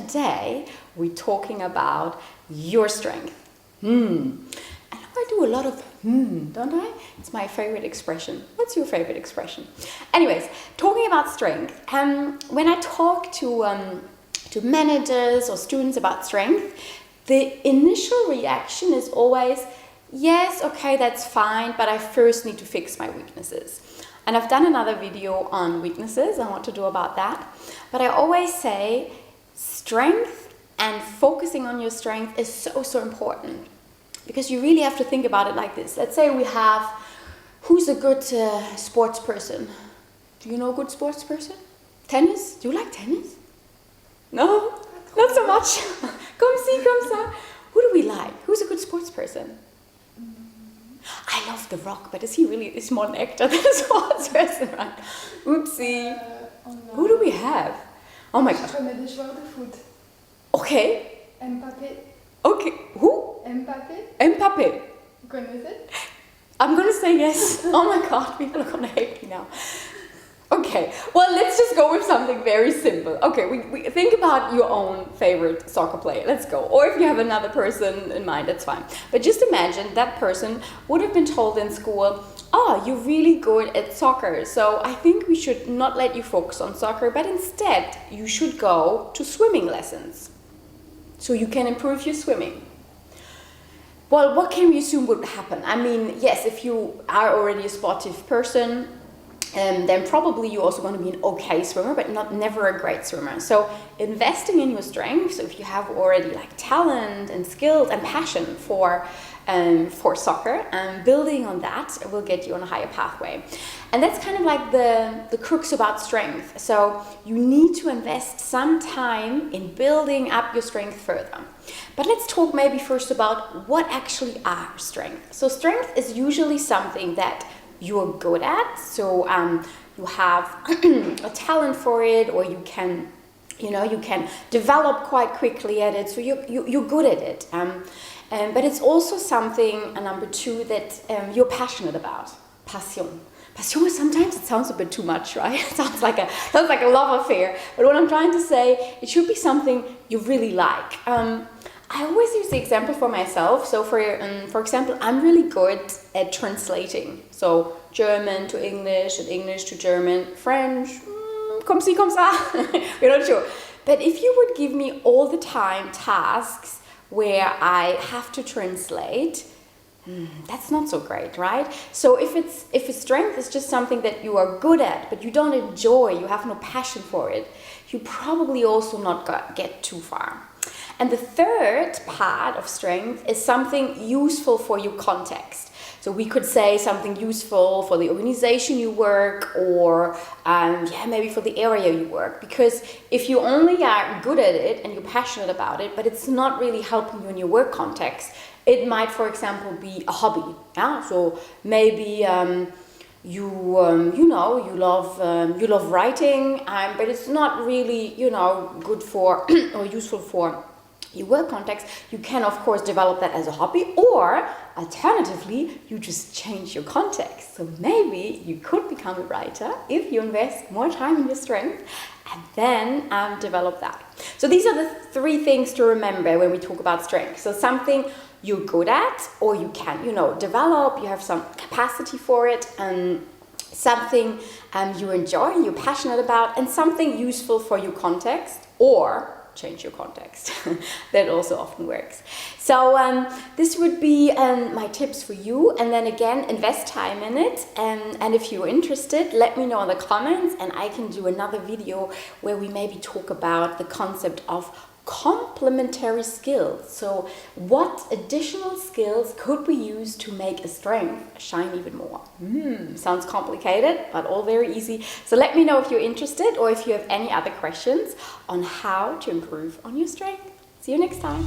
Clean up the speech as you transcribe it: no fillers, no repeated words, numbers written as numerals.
today we're talking about your strength. And I do a lot of don't I? It's my favorite expression. What's your favorite expression? Anyways, talking about strength. When I talk to managers or students about strength, the initial reaction is always, yes, okay, that's fine, but I first need to fix my weaknesses. And I've done another video on weaknesses and what to do about that. But I always say strength and focusing on your strength is so important. Because you really have to think about it like this. Let's say we have, who's a good sports person? Do you know a good sports person? Tennis? Do you like tennis? No? Not so much. Come see, come ça. Who do we like? Who's a good sports person? I love The Rock, but is more an actor than a sports person, right? Oopsie. Who do we have? Oh my god. Je connais des joueurs de foot. Okay. Mbappé. Okay. Who? Mbappé. Vous connaissez? I'm gonna say yes. Oh my god, people are gonna hate me now. Okay, well, let's just go with something very simple. Okay, we think about your own favorite soccer player. Let's go. Or if you have another person in mind, that's fine. But just imagine that person would have been told in school, oh, you're really good at soccer, so I think we should not let you focus on soccer, but instead you should go to swimming lessons so you can improve your swimming. Well, what can we assume would happen? I mean, yes, if you are already a sportive person, then probably you're also going to be an okay swimmer, but never a great swimmer. So investing in your strengths, so if you have already like talent and skills and passion for soccer, building on that will get you on a higher pathway. And that's kind of like the crux about strength. So you need to invest some time in building up your strength further. But let's talk maybe first about what actually are strengths. So strength is usually something that you're good at, so you have a talent for it, or you can develop quite quickly at it, so you're good at it. But it's also something, number two, that you're passionate about. Passion. Passion, sometimes it sounds a bit too much, right? It sounds like a love affair. But what I'm trying to say, it should be something you really like. I always use the example for myself. So for example, I'm really good at translating. So German to English and English to German, French, comme ci, comme ça. We're not sure. But if you would give me all the time tasks where I have to translate, that's not so great, right? So if a strength is just something that you are good at, but you don't enjoy, you have no passion for it, you probably also not get too far. And the third part of strength is something useful for your context. So we could say something useful for the organization you work, or maybe for the area you work. Because if you only are good at it and you're passionate about it, but it's not really helping you in your work context, it might, for example, be a hobby. Yeah? So maybe you love writing, but it's not really good for or useful for your work context. You can of course develop that as a hobby, or alternatively you just change your context. So maybe you could become a writer if you invest more time in your strength and then develop that. So these are the three things to remember when we talk about strength. So something you're good at, or you can develop, you have some capacity for it, and something you enjoy, you're passionate about, and something useful for your context, or change your context. That also often works. So this would be my tips for you. And then again, invest time in it. And if you're interested, let me know in the comments, and I can do another video where we maybe talk about the concept of complementary skills. So what additional skills could we use to make a strength shine even more? Sounds complicated, but all very easy. So let me know if you're interested, or if you have any other questions on how to improve on your strength. See you next time.